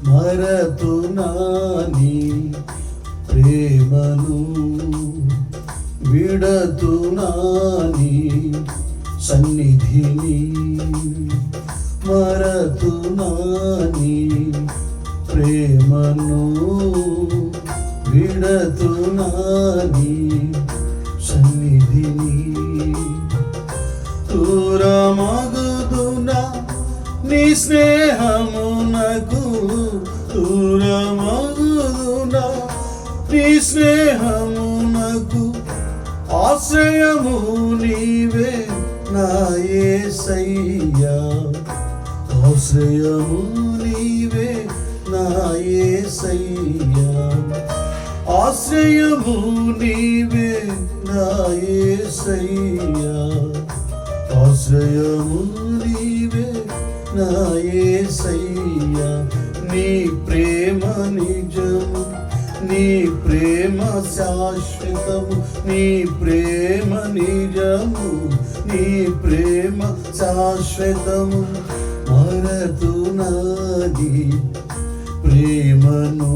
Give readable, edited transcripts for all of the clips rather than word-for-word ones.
మరతునా నీ ప్రేమను, విడతునా నీ సన్నిధిని. మరతునా నీ ప్రేమను, విడతునా నీ సన్నిధిని. దూరమగుదునా నీ స్నేహమునకు, దూరమగుదునా నీ స్నేహమునకు. ఆశ్రయము నీవే నా యేసయ్యా, ఆశ్రయము నీవే నా యేసయ్యా. ఆశ్రయము నీవే నా యేసయ్యా, ఆశ్రయము నీవే నా యేసయ్యా. నీ ప్రేమ నిజము, నీ ప్రేమ శాశ్వతము, నీ ప్రేమ నిజము, నీ ప్రేమ శాశ్వతము. మరతునా నీ ప్రేమను,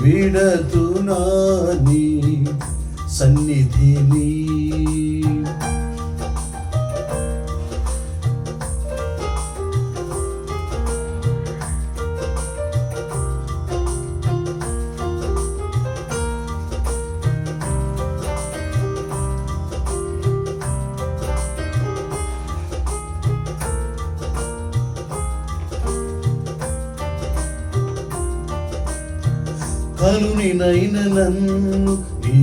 విడతునా నీ సన్నిధిని. కలునినైన నన్ను నీ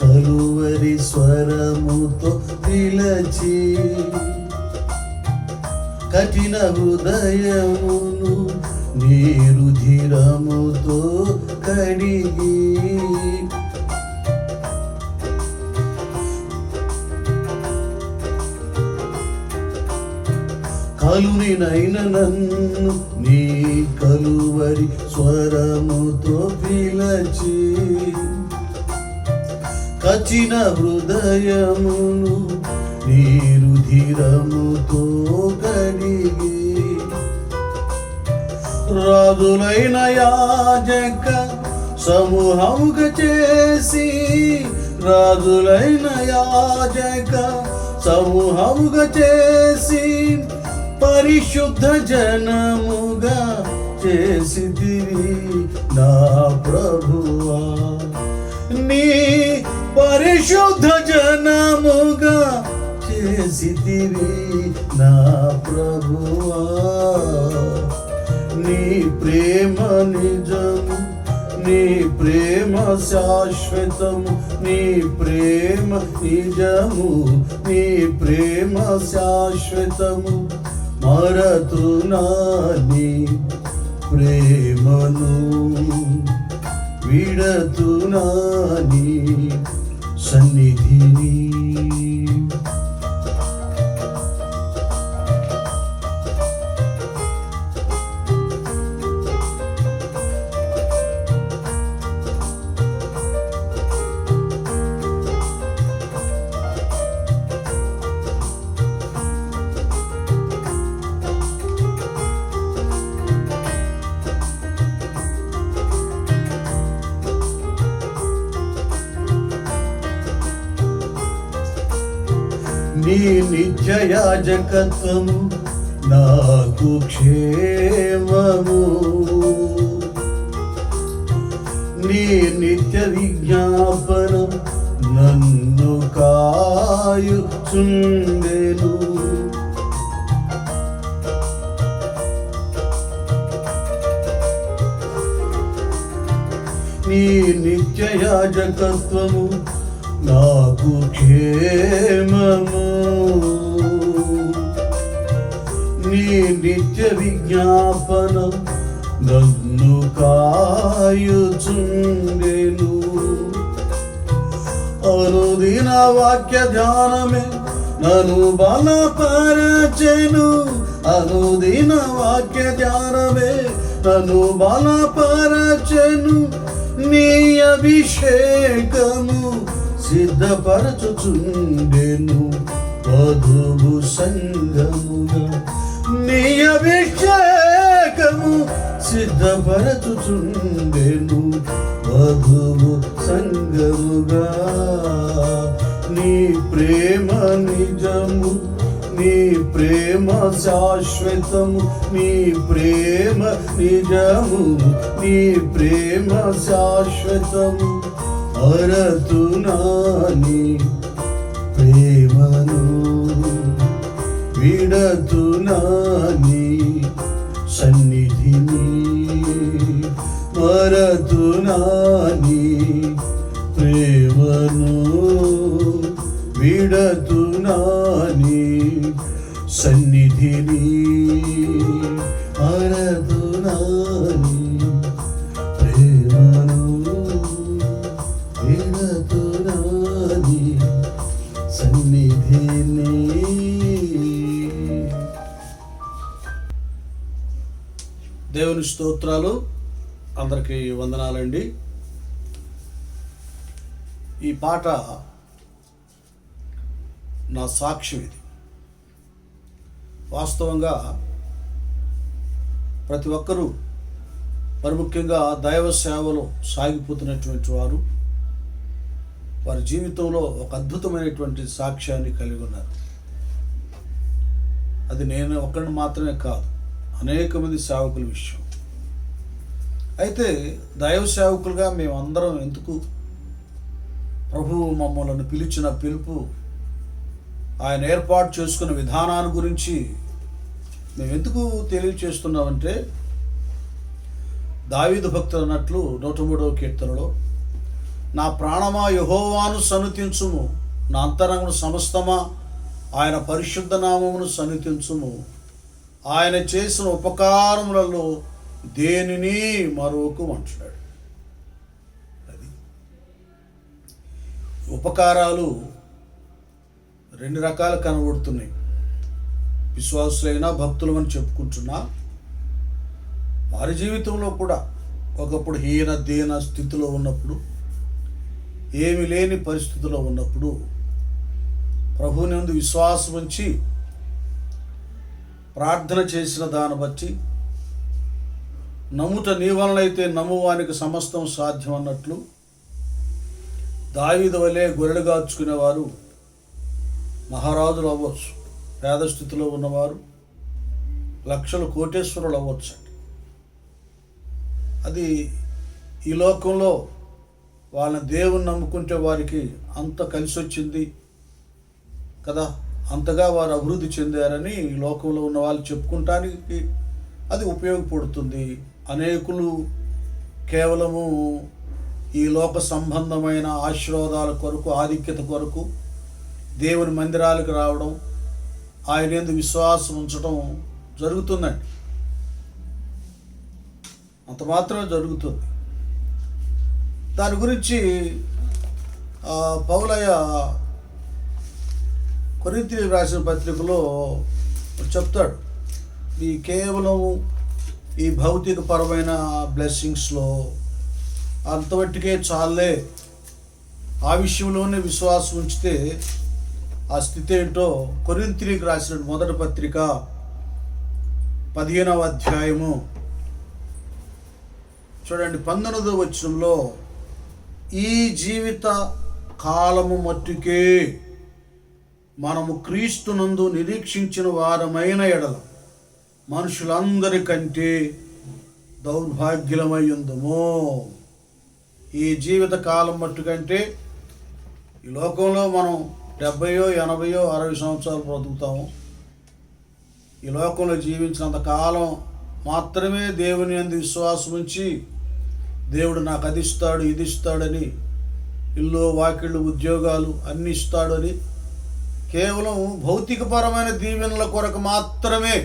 కలువరి స్వరముతో పిలచి, కఠిన హృదయమును నీ రుధిరముతో కడిగి. కలునినైన నన్ను నీ కలువరి స్వరముతో పిలచి, కఠిన హృదయమును నీ రుధిరముతో కడిగి. రాజులైన యాజక సమూహముగా చేసి, రాజులైన యాజక సమూహముగా చేసి, పరిశుద్ధ జనముగా చేసితివి నా ప్రభువా. నీ పరిశుద్ధ జనముగా చేసితివి నా ప్రభువా. నీ ప్రేమ నిజము, నీ ప్రేమ శాశ్వతము, నీ ప్రేమ నిజము, నీ ప్రేమ శాశ్వతము. మరతునా నీ ప్రేమను, విడతునా నీ సన్నిధిని. నీ నిత్య యాజకత్వము నాకు క్షేమము, నీ నిత్య విజ్ఞాపనం నన్ను కాయుచుండెను. నీ నిత్య యాజకత్వము నాకు క్షేమము, నీ నిత్య విజ్ఞాపనం నన్ను కాయుచుండెను. అనుదిన వాక్య ధ్యానమే నన్ను బలపరచెను, అనుదిన వాక్య ధ్యానమే నన్ను బలపరచెను. నీ అభిషేకము సిద్ధపరచుచుండెను వధువు సంగముగా. నీ అభిషేక నిత్యము సిద్ధపరచుచుండెను వధువు సంగముగా. నీ ప్రేమ నిజము, నీ ప్రేమ శాశ్వతము, నీ ప్రేమ నిజము, నీ ప్రేమ శాశ్వతము. అరతునా నీ ప్రేమను, విడతునా నీ సన్నిధిని, మరతునా నీ ప్రేమను, విడతునా నీ సన్నిధిని, మరతునా నీ ప్రేమను, విడతునా నీ సన్నిధిని. దేవుని స్తోత్రాలు. అందరికీ వందనాలండి. ఈ పాట నా సాక్ష్యం. ఇది వాస్తవంగా ప్రతి ఒక్కరూ, మరి ముఖ్యంగా దైవ సేవలో సాగిపోతున్నటువంటి వారు వారి జీవితంలో ఒక అద్భుతమైనటువంటి సాక్ష్యాన్ని కలిగి ఉన్నారు. అది నేను ఒక్కడిని మాత్రమే కాదు, అనేక మంది సేవకుల విషయం. అయితే దైవ సేవకులుగా మేమందరం ఎందుకు, ప్రభువు మమ్మల్ని పిలిచిన పిలుపు, ఆయన ఏర్పాటు చేసుకున్న విధానాన్ని గురించి మేము ఎందుకు తెలియచేస్తున్నామంటే, దావీదు భక్తులు అన్నట్లు 103వ కీర్తనలో, నా ప్రాణమా యెహోవాను సన్నుతించుము, నా అంతరంగము సమస్తమా ఆయన పరిశుద్ధ నామమును సన్నుతించుము, ఆయన చేసిన ఉపకారములలో దేనిని మరొక అంటున్నాడు. అది ఉపకారాలు రెండు రకాలు కనబడుతున్నాయి. విశ్వాసులైనా భక్తులమని చెప్పుకుంటున్నా వారి జీవితంలో కూడా ఒకప్పుడు హీన దీన స్థితిలో ఉన్నప్పుడు, ఏమి లేని పరిస్థితిలో ఉన్నప్పుడు ప్రభువుని యందు విశ్వాసం ఉంచి ప్రార్థన చేసిన దాన్ని బట్టి, నమ్ముట నీ వలనైతే నమ్మువానికి సమస్తం సాధ్యం అన్నట్లు దావీదు వలె గొర్రెలు గాచుకునేవారు మహారాజులు అవ్వచ్చు, పేద స్థితిలో ఉన్నవారు లక్షల కోటేశ్వరులు అవ్వచ్చు. అది ఈ లోకంలో వాళ్ళని దేవుని నమ్ముకుంటే వారికి అంత కలిసి వచ్చింది కదా, అంతగా వారు అభివృద్ధి చెందారని ఈ లోకంలో ఉన్న వాళ్ళు చెప్పుకుంటానికి అది ఉపయోగపడుతుంది. అనేకులు కేవలము ఈ లోక సంబంధమైన ఆశీర్వాదాల కొరకు, ఆధిక్యత కొరకు దేవుని మందిరాలకు రావడం, ఆయన యందు విశ్వాసం ఉంచడం జరుగుతుందండి. అంత మాత్రమే జరుగుతుంది. దాని గురించి పౌలయ్య కొరింథీయులకు రాసిన పత్రికలో చెప్తాడు, ఈ కేవలం ఈ భౌతిక పరమైన బ్లెస్సింగ్స్లో అంతవట్టికే చాలే, ఆ విషయంలోనే విశ్వాసం ఉంచితే ఆ స్థితి ఏంటో కొరింథీయులకు రాసిన మొదటి పత్రిక 15వ అధ్యాయము చూడండి, 19వ వచనంలో, ఈ జీవిత కాలము మట్టుకే మనము క్రీస్తునందు నిరీక్షించిన వారమైన ఎడల మనుషులందరికంటే దౌర్భాగ్యులమయ్యుందుము. ఈ జీవిత కాలం మట్టుకంటే ఈ లోకంలో మనం 70, 80, 60 సంవత్సరాలు బ్రతుకుతాము. ఈ లోకంలో జీవించినంత కాలం మాత్రమే దేవుని యందు విశ్వాసం ఉంచి, దేవుడు నాకు అది ఇస్తాడు, ఇది ఇస్తాడని, ఇల్లు వాకిళ్ళు ఉద్యోగాలు అన్నీ ఇస్తాడని కేవలం భౌతికపరమైన దీవెనల కొరకు మాత్రమే,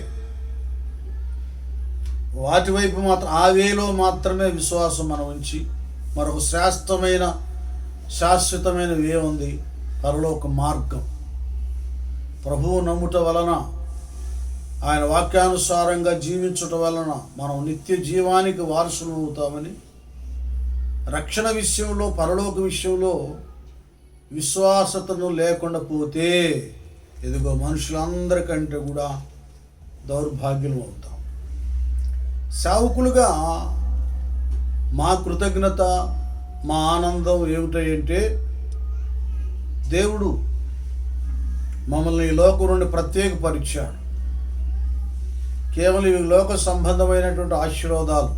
వాటి వైపు మాత్రం, ఆ వేలో మాత్రమే విశ్వాసం మనం ఉంచి, మరొక శాశ్వతమైన వే ఉంది, పరలోక మార్గం. ప్రభువు నమ్ముట వలన, ఆయన వాక్యానుసారంగా జీవించుట వలన మనం నిత్య జీవానికి వారసులు అవుతామని, రక్షణ విషయంలో, పరలోక విషయంలో విశ్వాసతను లేకుండా పోతే ఇదిగో మనుషులందరికంటే కూడా దౌర్భాగ్యం అవుతాం. సేవకులుగా మా కృతజ్ఞత, మా ఆనందం ఏమిటంటే దేవుడు మమ్మల్ని ఈ లోకం నుండి ప్రత్యేకపరిచాడు. కేవలం ఈ లోక సంబంధమైనటువంటి ఆశీర్వాదాలు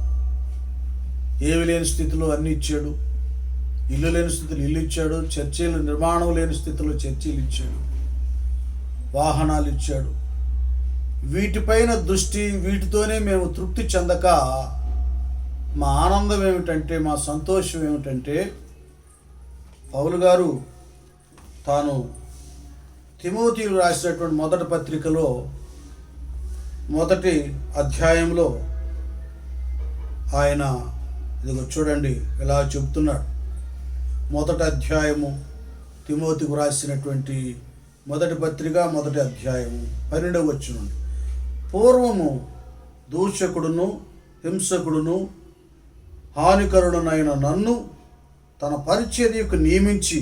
ఏవి లేని స్థితిలో అన్ని ఇచ్చాడు. ఇల్లు లేని స్థితిలో ఇల్లు ఇచ్చాడు, చర్చీలు నిర్మాణం లేని స్థితిలో చర్చీలు ఇచ్చాడు, వాహనాలు ఇచ్చాడు. వీటిపైన దృష్టి, వీటితోనే మేము తృప్తి చెందక మా ఆనందం ఏమిటంటే, మా సంతోషం ఏమిటంటే, పౌలు గారు తాను తిమోతికి రాసినటువంటి మొదటి పత్రికలో మొదటి అధ్యాయంలో ఆయన ఇదిగో చూడండి ఇలా చెబుతున్నాడు. మొదటి అధ్యాయము, తిమోతికి రాసినటువంటి మొదటి పత్రిక మొదటి అధ్యాయము 12వ వచనం. పూర్వము దూషకుడును హింసకుడును హానికరుడునైన నన్ను తన పరిచర్యకు నియమించి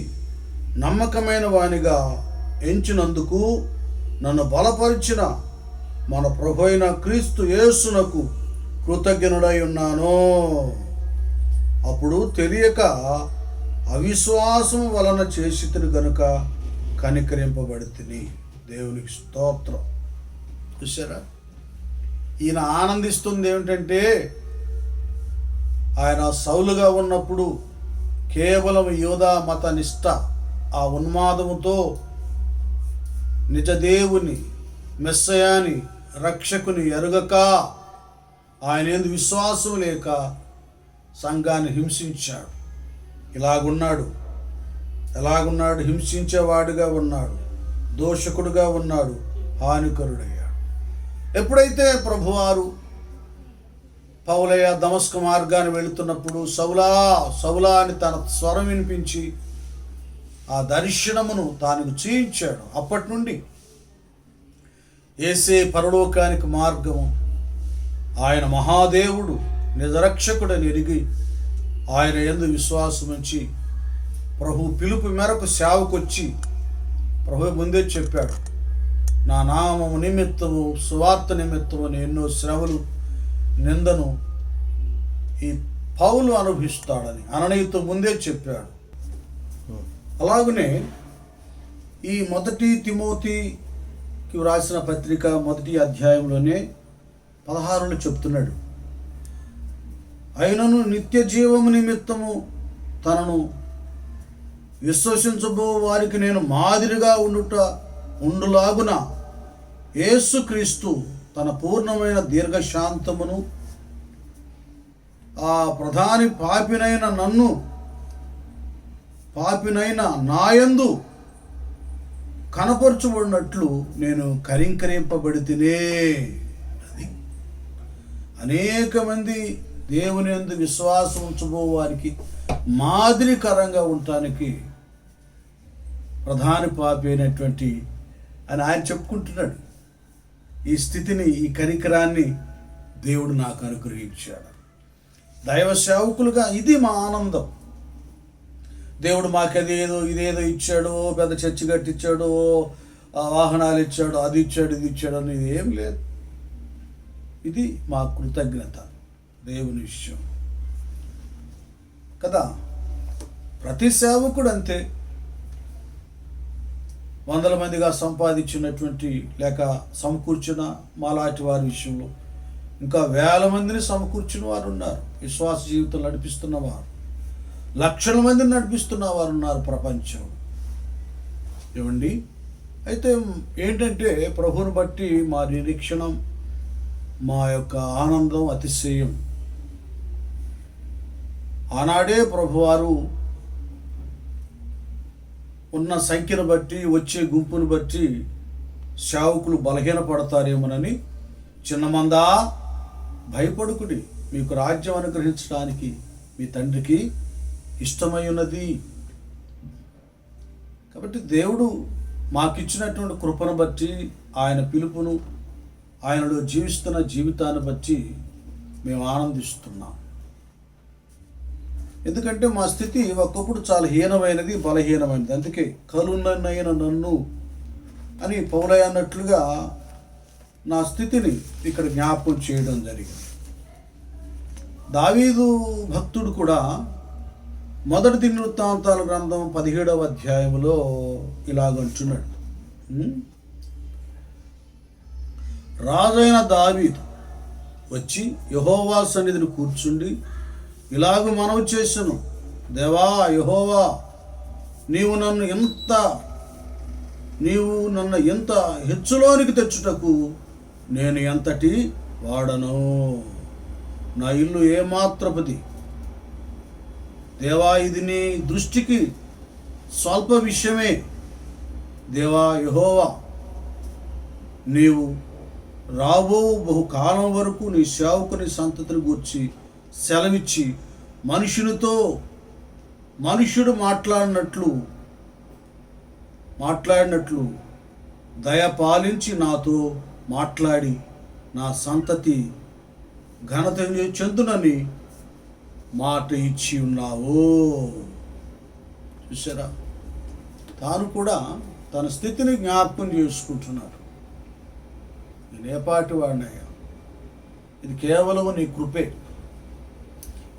నమ్మకమైన వానిగా ఎంచినందుకు నన్ను బలపరిచిన మన ప్రభు అయిన క్రీస్తు యేసునకు కృతజ్ఞుడై ఉన్నాను. అప్పుడు తెలియక అవిశ్వాసం వలన చేసితిని గనుక కనికరింపబడితిని. దేవునికి స్తోత్రం. చూసారా, ఈయన ఆనందిస్తుంది ఏమిటంటే, ఆయన సౌలుగా ఉన్నప్పుడు కేవలం యూదా మత నిష్ట, ఆ ఉన్మాదముతో నిజదేవుని మెస్సయాని రక్షకుని ఎరుగక, ఆయన యందు విశ్వాసం లేక సంఘాన్ని హింసించాడు. ఎలాగున్నాడు? హింసించేవాడుగా ఉన్నాడు, దోషకుడుగా ఉన్నాడు, హానికరుడయ్యాడు. ఎప్పుడైతే ప్రభువారు పౌలయ్య దమస్కు మార్గాన్ని వెళుతున్నప్పుడు సౌలా సౌలా అని తన స్వరం వినిపించి ఆ దర్శనమును తాను చూయించాడు. అప్పటి నుండి యేసే పరలోకానికి మార్గము, ఆయన మహాదేవుడు నిజరక్షకుడని ఎరిగి ఆయన యందు విశ్వాసం ఉంచి ప్రభు పిలుపు మేరకు సేవకొచ్చి, ప్రభు ముందే చెప్పాడు, నా నామము నిమిత్తము సువార్త నిమిత్తము ఎన్నో శ్రమలు నిందను ఈ పౌలు అనుభవిస్తాడని అననీతో ముందే చెప్పాడు. అలాగనే ఈ మొదటి తిమోతికి వ్రాసిన పత్రిక మొదటి అధ్యాయంలోనే 16 చెప్తున్నాడు, అయినను నిత్య జీవము నిమిత్తము తనను విశ్వసించబో వారికి నేను మాదిరిగా ఉండులాగున యేసుక్రీస్తు తన పూర్ణమైన దీర్ఘశాంతమును ఆ ప్రధాని పాపినైన నాయందు కనపరచబడినట్లు నేను కరింకరింపబడితినే. అది అనేక మంది దేవుని యందు విశ్వాసం ఉంచబో వారికి మాదిరికరంగా ఉండటానికి ప్రధాని పాపి అయినటువంటి అని ఆయన చెప్పుకుంటున్నాడు. ఈ స్థితిని, ఈ కనికరాన్ని దేవుడు నాకు అనుగ్రహించాడు. దైవ సేవకులుగా ఇది మా ఆనందం. దేవుడు మాకు ఇదేదో ఇచ్చాడు, పెద్ద చర్చి కట్టించాడు, వాహనాలు ఇచ్చాడు, అది ఇచ్చాడు, ఇది ఇచ్చాడు అనేది ఏం లేదు. ఇది మా కృతజ్ఞత దేవుని విషయం కదా. ప్రతి సేవకుడు అంతే. వందల మందిగా సంపాదించినటువంటి లేక సమకూర్చిన మాలాంటి వారి విషయంలో ఇంకా వేల మందిని సమకూర్చిన వారు ఉన్నారు. విశ్వాస జీవితం నడిపిస్తున్న వారు, లక్షల మందిని నడిపిస్తున్న వారు ఉన్నారు ప్రపంచం. ఏమండి, అయితే ఏంటంటే ప్రభువుని బట్టి మా నిరీక్షణం, మా యొక్క ఆనందం అతిశయం. ఆనాడే ప్రభువారు ఉన్న సంఖ్యను బట్టి, వచ్చే గుంపును బట్టి సేవకులు బలహీనపడతారేమోనని, చిన్నమందా భయపడుకుడి, మీకు రాజ్యం అనుగ్రహించడానికి మీ తండ్రికి ఇష్టమై ఉన్నది. కాబట్టి దేవుడు మాకిచ్చినటువంటి కృపను బట్టి, ఆయన పిలుపును, ఆయనలో జీవిస్తున్న జీవితాన్ని బట్టి మేము ఆనందిస్తున్నాం. ఎందుకంటే మా స్థితి ఒకప్పుడు చాలా హీనమైనది, బలహీనమైనది. అందుకే కలునైన నన్ను అని పౌలయ్య అన్నట్లుగా నా స్థితిని ఇక్కడ జ్ఞాపకం చేయడం జరిగింది. దావీదు భక్తుడు కూడా మొదటి దినవృత్తాంతాల గ్రంథం 17వ అధ్యాయంలో ఇలాగంటున్నాడు. రాజైన దావీదు వచ్చి యెహోవా సన్నిధిని కూర్చుండి ఇలాగ మనవి చేసెను, దేవా యెహోవా, నీవు నన్ను ఎంత హెచ్చులోనికి తెచ్చుటకు నేను ఎంతటి వాడను, నా ఇల్లు ఏమాత్రపది. దేవా, ఇది నీ దృష్టికి స్వల్ప విషయమే. దేవా యెహోవా, నీవు రాబో బహుకాలం వరకు నీ సేవకుని సంతతిని గూర్చి సెలవిచ్చి మనుషుడు మాట్లాడినట్లు దయ పాలించి నాతో మాట్లాడి నా సంతతి ఘనత చెందునని మాట ఇచ్చి ఉన్నావు. చూసారా, తాను కూడా తన స్థితిని జ్ఞాపకం చేసుకుంటున్నాడు. నేను ఏ పాటి వాడినయ్యా, ఇది కేవలం నీ కృపే.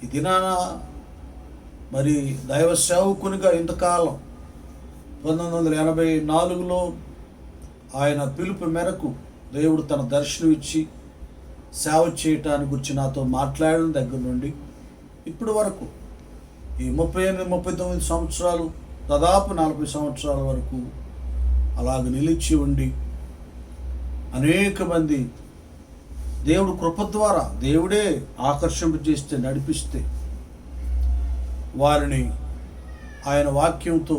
ఈ దినాన మరి దైవ సేవకునిగా ఇంతకాలం 1984లో ఆయన పిలుపు మేరకు దేవుడు తన దర్శనం ఇచ్చి సేవ చేయటానికి గురించి నాతో మాట్లాడిన దగ్గర నుండి ఇప్పటి వరకు ఈ 38-39 సంవత్సరాలు, దాదాపు 40 సంవత్సరాల వరకు అలాగ నిలిచి ఉండి అనేక మంది దేవుడు కృప ద్వారా దేవుడే ఆకర్షింపజేస్తే, నడిపిస్తే వారిని ఆయన వాక్యంతో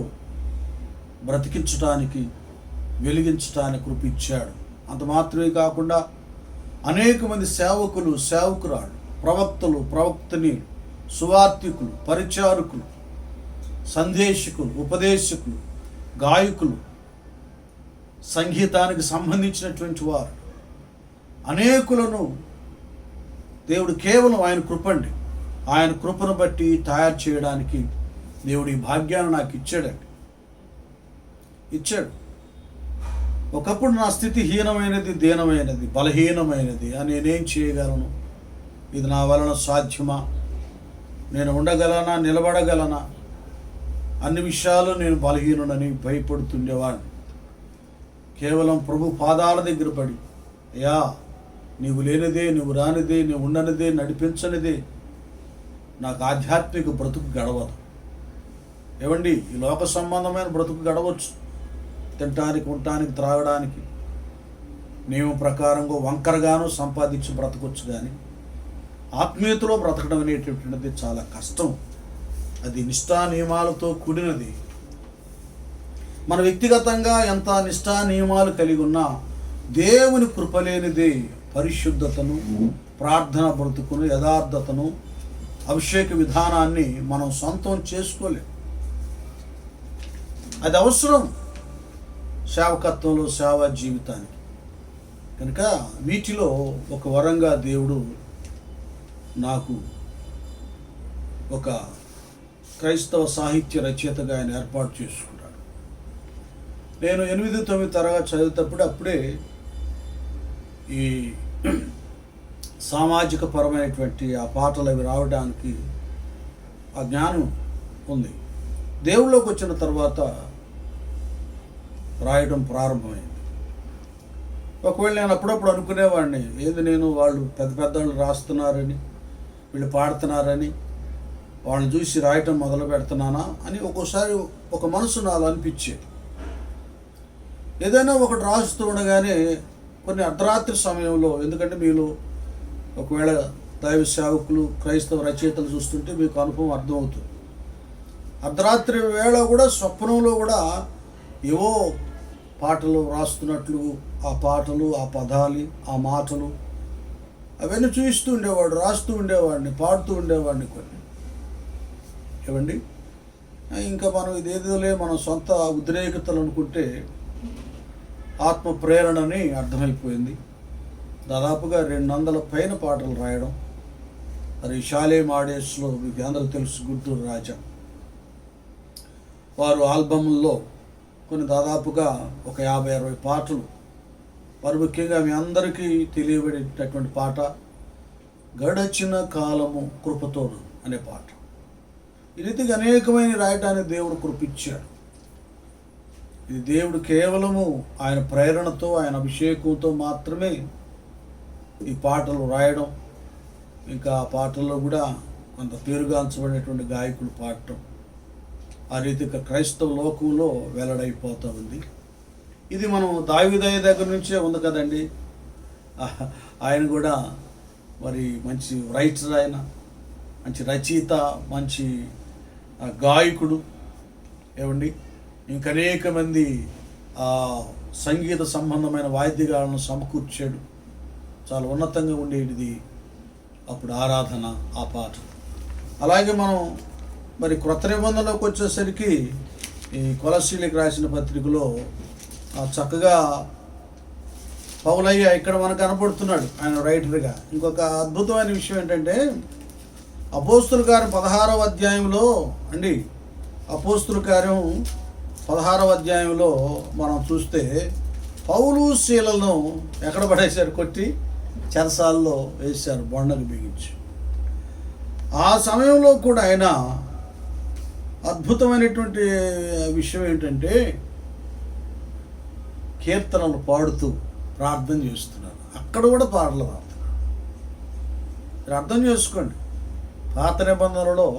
బ్రతికించడానికి, వెలిగించడానికి కృప ఇచ్చాడు. అంత మాత్రమే కాకుండా అనేక మంది సేవకురాలు, ప్రవక్తలు, ప్రవక్తని, సువార్తికులు, పరిచారకులు, సందేశకులు, ఉపదేశకులు, గాయకులు, సంగీతానికి సంబంధించినటువంటి వారు అనేకులను దేవుడు కేవలం ఆయన కృపండి, ఆయన కృపను బట్టి తయారు చేయడానికి దేవుడు ఈ భాగ్యాన్ని నాకు ఇచ్చాడు. ఒకప్పుడు నా స్థితి హీనమైనది, దీనమైనది, బలహీనమైనది. నేనేం చేయగలను? ఇది నా వలన సాధ్యమా? నేను ఉండగలనా? నిలబడగలనా? అన్ని విషయాలు నేను బలహీనుడని భయపడుతుండేవాడిని. కేవలం ప్రభు పాదాల దగ్గర పడి, అయ్యా, నీవు లేనిదే, నీవు రానిదే, నీవు ఉండనిదే, నడిపించనిదే నాకు ఆధ్యాత్మిక బ్రతుకు గడవదు. ఏవండి, ఈ లోక సంబంధమైన బ్రతుకు గడవచ్చు, తినటానికి, ఉండటానికి, త్రాగడానికి, నియమ ప్రకారంగా వంకరగాను సంపాదించి బ్రతకొచ్చు. కానీ ఆత్మీయతలో బ్రతకడం అనేటటువంటిది చాలా కష్టం. అది నిష్ఠా నియమాలతో కూడినది. మన వ్యక్తిగతంగా ఎంత నిష్ఠా నియమాలు కలిగి ఉన్నా దేవుని కృపలేనిదే పరిశుద్ధతను, ప్రార్థన బ్రతుకును, యథార్థతను, అభిషేక విధానాన్ని మనం సొంతం చేసుకోలేం. అది అవసరం సేవకత్వంలో, సేవా జీవితానికి. కనుక వీటిలో ఒక వరంగా దేవుడు నాకు ఒక క్రైస్తవ సాహిత్య రచయితగా ఆయన ఏర్పాటు చేసుకున్నాడు. నేను 8-9 తరగతి చదివేటప్పుడు అప్పుడే ఈ సామాజిక పరమైనటువంటి ఆ పాటలు అవి రావడానికి ఆ జ్ఞానం ఉంది. దేవుళ్ళలోకి వచ్చిన తర్వాత రాయడం ప్రారంభమైంది. ఒకవేళ నేను అప్పుడప్పుడు అనుకునేవాడిని, ఏది నేను వాళ్ళు పెద్దవాళ్ళు రాస్తున్నారని, వీళ్ళు పాడుతున్నారని, వాళ్ళని చూసి రాయటం మొదలు పెడుతున్నానా అని ఒక్కోసారి ఒక మనసు నాలో అనిపించేది. ఏదైనా ఒకటి రాస్తూ ఉండగానే కొన్ని అర్ధరాత్రి సమయంలో, ఎందుకంటే మీరు ఒకవేళ దైవ సేవకులు, క్రైస్తవ రచయితలు చూస్తుంటే మీకు అనుభవం అర్థమవుతుంది. అర్ధరాత్రి వేళ కూడా స్వప్నంలో కూడా ఏవో పాటలు రాస్తున్నట్లు, ఆ పాటలు, ఆ పదాలు, ఆ మాటలు అవన్నీ చూస్తూ ఉండేవాడు, రాస్తూ ఉండేవాడిని, పాడుతూ ఉండేవాడిని కొన్ని. ఏమండి, ఇంకా మనం ఇదేదోలే మనం సొంత ఉద్రేకతలు అనుకుంటే ఆత్మ ప్రేరణని అర్థమైపోయింది. దాదాపుగా 200 పైన పాటలు రాయడం. మరి షాలే మాడేస్లో మీకు అందరూ తెలుసు, గుంటూరు రాజా వారు ఆల్బమ్ల్లో కొన్ని దాదాపుగా ఒక 50-60 పాటలు, వారు ముఖ్యంగా మీ అందరికీ తెలియబడేటటువంటి పాట గడచిన కాలము కృపతోను అనే పాట. ఈ రీతిగా అనేకమైన రాయటానికి దేవుడు కృపిచ్చాడు. ఇది దేవుడు కేవలము ఆయన ప్రేరణతో, ఆయన అభిషేకంతో మాత్రమే ఈ పాటలు రాయడం, ఇంకా ఆ పాటల్లో కూడా కొంత పేరుగాంచబడినటువంటి గాయకులు పాడటం, ఆ రీతిగా క్రైస్తవ లోకంలో వెల్లడైపోతూ ఉంది. ఇది మనం దావీదయ్య దగ్గర నుంచే ఉంది కదండి. ఆయన కూడా మరి మంచి రైటర్, ఆయన మంచి రచయిత, మంచి గాయకుడు ఏమండి. ఇంకనేక మంది సంగీత సంబంధమైన వాయిద్యాలను సమకూర్చాడు. చాలా ఉన్నతంగా ఉండేది అప్పుడు ఆరాధన, ఆ పాట. అలాగే మనం మరి క్రొత్త నిబంధనలోకి వచ్చేసరికి ఈ కొలస్సీలకు రాసిన పత్రికలో చక్కగా పౌలయ్య ఇక్కడ మనకు కనపడుతున్నాడు ఆయన రైటర్గా. ఇంకొక అద్భుతమైన విషయం ఏంటంటే అపోస్తుల కార్యం 16వ అధ్యాయంలో అండి, అపోస్తుల కార్యం 16వ అధ్యాయంలో మనం చూస్తే పౌలు శీలను ఎక్కడ పడేశారు? కొట్టి చెరసాల్లో వేశారు, బొండకు బిగించి. ఆ సమయంలో కూడా ఆయన అద్భుతమైనటువంటి విషయం ఏంటంటే కీర్తనలు పాడుతూ ప్రార్థన చేస్తున్నారు. అక్కడ కూడా పాటలు పాడుతున్నారు. మీరు అర్థం చేసుకోండి, పాత నిబంధనలలో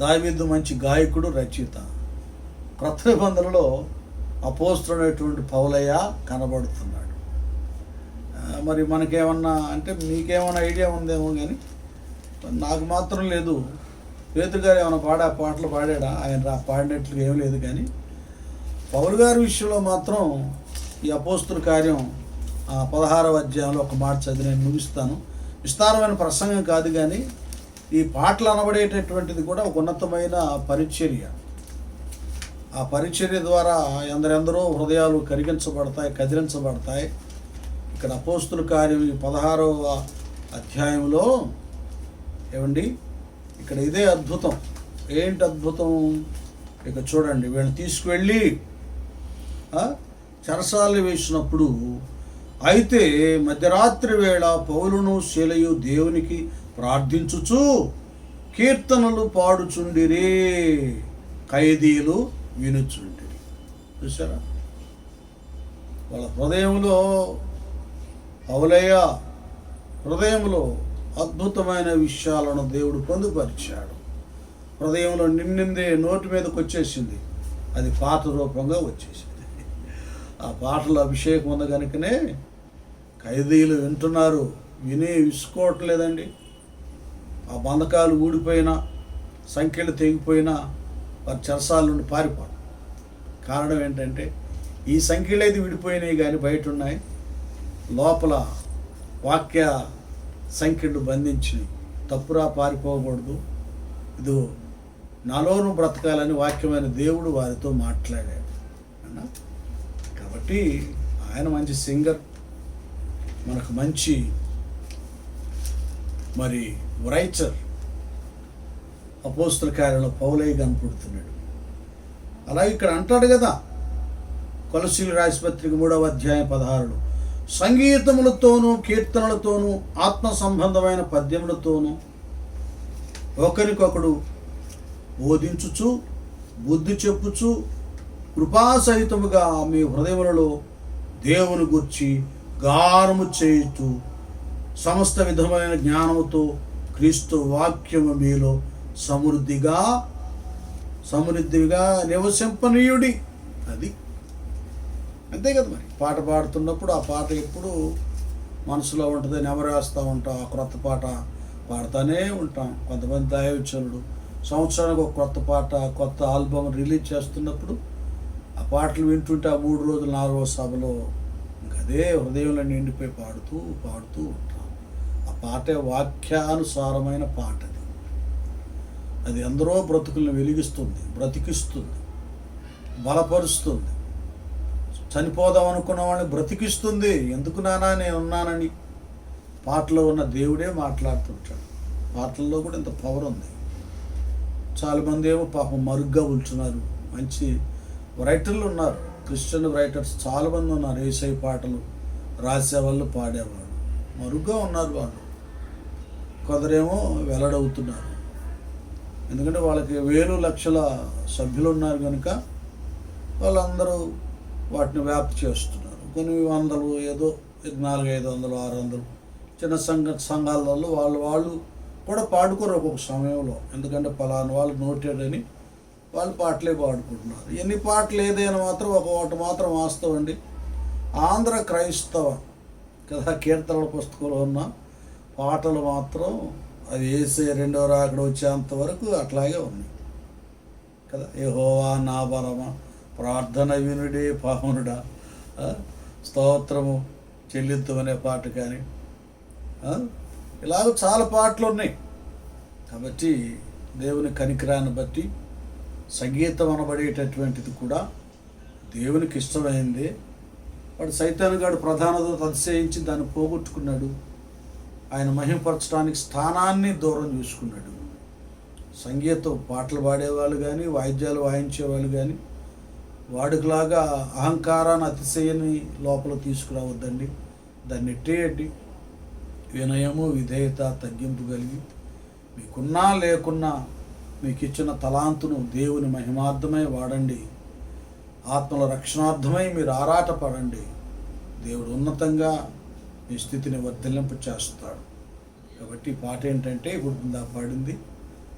దావీదు మంచి గాయకుడు, రచయిత. క్రొత్త నిబంధనలో అపోస్తులైనటువంటి పౌలయ్య కనబడుతున్నాడు. మరి మనకేమన్నా అంటే మీకేమైనా ఐడియా ఉందేమో కానీ నాకు మాత్రం లేదు. పేతురు గారు ఏమైనా పాటలు పాడా? ఆయన పాడినట్లు ఏం లేదు. కానీ పౌలు గారి విషయంలో మాత్రం ఈ అపోస్తుల కార్యం 16వ అధ్యాయంలో ఒక మాట చదివి నేను ముగిస్తాను. విస్తారమైన ప్రసంగం కాదు, కానీ ఈ పాటలు అనబడేటటువంటిది కూడా ఒక ఉన్నతమైన పరిచర్య. ఆ పరిచర్య ద్వారా ఎందరెందరో హృదయాలు కదిలించబడతాయి. ఇక్కడ అపోస్తుల కార్యం 16వ అధ్యాయంలో ఏమండి, ఇక్కడ ఇదే అద్భుతం. ఏంటి అద్భుతం? ఇక చూడండి, వీళ్ళని తీసుకువెళ్ళి చెరసాలు వేసినప్పుడు, అయితే మధ్యరాత్రి వేళ పౌలును శీలయు దేవునికి ప్రార్థించుచు కీర్తనలు పాడుచుండిరే, ఖైదీలు వినుచుండిరి. చూసారా? వాళ్ళ హృదయంలో, పౌలయ్య హృదయంలో అద్భుతమైన విషయాలను దేవుడు పొందుపరిచాడు. హృదయంలో నిండిందే నోటి మీదకి వచ్చేసింది, అది పాట రూపంగా వచ్చేసింది. ఆ పాటలో అభిషేకం ఉంది కనుకనే ఖైదీలు వింటున్నారు, విని విసుకోవట్లేదండి. ఆ బంధకాలు ఊడిపోయినా, సంఖ్యలు తెగిపోయినా వారి చెరసాల నుండి పారిపోరు. కారణం ఏంటంటే ఈ సంఖ్యలు అయితే విడిపోయినాయి కానీ బయట ఉన్నాయి, లోపల వాక్య సంఖ్యలు బంధించినాయి. తప్పురా పారిపోకూడదు, ఇది నాలోను బ్రతకాలని వాక్యమైన దేవుడు వారితో మాట్లాడాడు అన్నా. కాబట్టి ఆయన మంచి సింగర్, మనకు మంచి మరి రైటర్. అపోస్తుల కార్యంలో పౌలయ్య కనపడుతున్నాడు. అలాగే ఇక్కడ అంటాడు కదా, కొలస్సీలు రాసిన పత్రిక 3వ అధ్యాయం 16లో సంగీతములతోనూ కీర్తనలతోనూ ఆత్మ సంబంధమైన పద్యములతోనూ ఒకరికొకడు బోధించుచు బుద్ధి చెప్పుచు కృపాసహితముగా మీ హృదయములలో దేవుని గూర్చి గానము చేయుచు సమస్త విధమైన జ్ఞానముతో క్రీస్తు వాక్యము మీలో సమృద్ధిగా నివసింపనీయుడి. అది అంతే కదా. మరి పాట పాడుతున్నప్పుడు ఆ పాట ఎప్పుడు మనసులో ఉంటుంది, నెమరేస్తూ ఉంటాం. ఆ క్రొత్త పాట పాడుతూనే ఉంటాం. కొంతమంది దైవజనులు సంవత్సరానికి ఒక కొత్త పాట, కొత్త ఆల్బమ్ రిలీజ్ చేస్తున్నప్పుడు ఆ పాటలు వింటుంటే ఆ 3 రోజులు 4వ సభలో అదే హృదయంలో నిండిపోయి పాడుతూ ఉంటాం. ఆ పాటే వాక్యానుసారమైన పాట. అది ఎందరో బ్రతుకులను వెలిగిస్తుంది, బ్రతికిస్తుంది, బలపరుస్తుంది. చనిపోదాం అనుకున్న వాళ్ళని బ్రతికిస్తుంది. ఎందుకు నానా నేనున్నానని పాటలో ఉన్న దేవుడే మాట్లాడుతుంటాడు. పాటల్లో కూడా ఇంత పవర్ ఉంది. చాలామంది ఏమో పాపం మరుగ్గా ఉంటున్నారు. మంచి రైటర్లు ఉన్నారు, క్రిస్టియన్ రైటర్స్ చాలామంది ఉన్నారు. యేసయ్య పాటలు రాసేవాళ్ళు, పాడేవాళ్ళు మరుగ్గా ఉన్నారు. వాళ్ళు కొందరేమో వెల్లడవుతున్నారు. ఎందుకంటే వాళ్ళకి వేలు లక్షల సభ్యులు ఉన్నారు కనుక వాళ్ళందరూ వాటిని వ్యాప్తి చేస్తున్నారు. కొన్ని వందలు, ఏదో 400-500, 600 చిన్న సంఘాలలో వాళ్ళు కూడా పాడుకోరు ఒక్కొక్క సమయంలో. ఎందుకంటే పలానా వాళ్ళు నోటెడ్ అని వాళ్ళు పాటలే పాడుకుంటున్నారు. ఎన్ని పాటలు ఏదైనా మాత్రం ఒకటి మాత్రం వాస్తవండి. ఆంధ్ర క్రైస్తవ కదా కీర్తనల పుస్తకంలో ఉన్న పాటలు మాత్రం అది వేసే రెండవ రాకడ వచ్చేంత వరకు అట్లాగే ఉన్నాయి కదా. యెహోవా నా బలమా, ప్రార్థన వినుడే పావనుడా, స్తోత్రము చెల్లిద్దామనే పాట కానీ ఇలాగ చాలా పాటలు ఉన్నాయి. కాబట్టి దేవుని కనికరాన్ని బట్టి సంగీతం అనబడేటటువంటిది కూడా దేవునికి ఇష్టమైంది. వాడు సైతానుగాడు ప్రధాన దూత అతిశయించి దాన్ని పోగొట్టుకున్నాడు. ఆయన మహిమపరచడానికి స్థానాన్ని దూరం చూసుకున్నాడు. సంగీతం పాటలు పాడేవాళ్ళు కానీ, వాయిద్యాలు వాయించేవాళ్ళు కానీ వాడికిలాగా అహంకారాన్ని, అతిశయాన్ని లోపల తీసుకురావద్దండి. దాన్ని ఎట్టేయండి. వినయము, విధేయత, తగ్గింపు కలిగి మీకున్నా లేకున్నా మీకు ఇచ్చిన తలాంతును దేవుని మహిమార్థమై వాడండి. ఆత్మల రక్షణార్థమై మీరు ఆరాటపడండి. దేవుడు ఉన్నతంగా మీ స్థితిని వర్ధిల్లింప చేస్తాడు. కాబట్టి ఈ పాట ఏంటంటే ఇప్పుడు పాడింది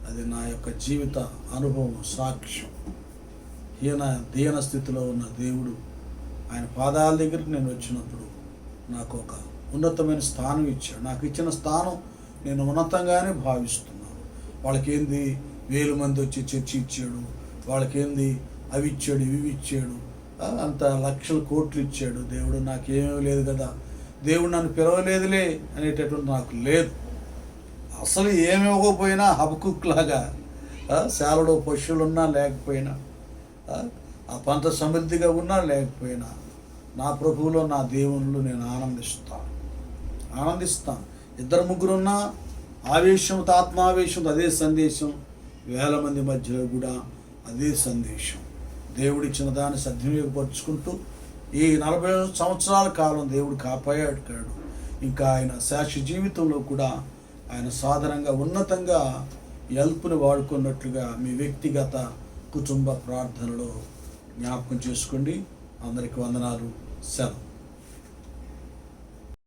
అది నా యొక్క జీవిత అనుభవం, సాక్ష్యం. దీన స్థితిలో ఉన్న దేవుడు ఆయన పాదాల దగ్గరికి నేను వచ్చినప్పుడు నాకు ఒక ఉన్నతమైన స్థానం ఇచ్చాడు. నాకు ఇచ్చిన స్థానం నేను ఉన్నతంగానే భావిస్తున్నాను. వాళ్ళకేంది 1000 మంది వచ్చి చర్చి ఇచ్చాడు, వాళ్ళకేంది అవి ఇచ్చాడు, ఇవి ఇచ్చాడు, అంత లక్షల కోట్లు ఇచ్చాడు. దేవుడు నాకేమీ లేదు కదా, దేవుడు నన్ను పిలవలేదులే అనేటటువంటి నాకు లేదు. అసలు ఏమి ఇవ్వకపోయినా హబకుక్ లాగా శాలలో పశువులున్నా లేకపోయినా, ఆ పంట సమృద్ధిగా ఉన్నా లేకపోయినా నా ప్రభువులో, నా దేవునిలో నేను ఆనందిస్తాను. 2-3 ఉన్నా ఆవేశంతో, ఆత్మావేశంతో అదే సందేశం. 1000 మంది మధ్యలో కూడా అదే సందేశం. దేవుడిచ్చిన దాన్ని సద్వినియోగపరుచుకుంటూ ఈ 40 సంవత్సరాల కాలం దేవుడు కాపాడాడు. ఇంకా ఆయన శాశ్వత జీవితంలో కూడా ఆయన సాధారణంగా ఉన్నతంగా ఎల్పుని వాడుకున్నట్లుగా మీ వ్యక్తిగత కుటుంబ ప్రార్థనలో జ్ఞాపకం చేసుకోండి. అందరికీ వందనాలు. సెలవు.